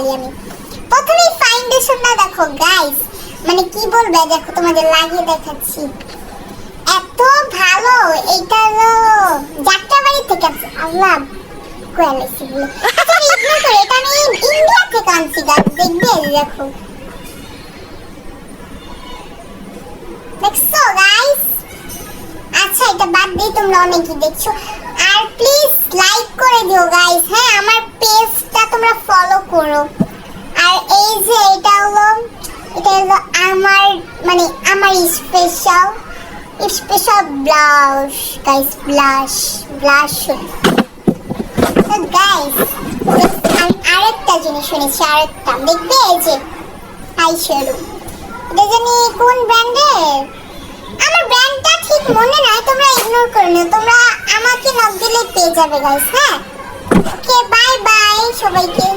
পারি আমি। প্রথমেই ফাউন্ডেশনটা দেখো গাইস, মানে কি বলবে, দেখো তোমাদের লাগিয়ে দেখাচ্ছি, এত ভালো। এটা হলো যাত্রাবাড়ি থেকে আছে। আল্লাহ কোয়ালিটি গুলো আচ্ছা ইগনোর করো, এটা আমি ইন্ডিয়া থেকে আনছি গাইস, দেখবে দেখো, দেখছো গাইস। আচ্ছা এটা বাদ দিয়ে তোমরা অনেকেই দেখছো, আর প্লিজ লাইক করে দিও গাইস। হ্যাঁ আমার পেজটা তোমরা ফলো করো। আর এই যে এটা হলো আমার মানে আমার স্পেশাল ব্লাউজ গাইস, ব্লাশ তো গাইস আমি আরেকটা জিনিস শুনেছি, আরেকটা দেখবে, এই যে আই শ্যাডো, এটা জানি কোন ব্র্যান্ডের, আমার ব্র্যান্ডটা ঠিক মনে নাই, তোমরা ইগনোর করে নিও, তোমরা আমাকে নক দিলে পেয়ে যাবে গাইস। হ্যাঁ ওকে বাই বাই সবাইকে।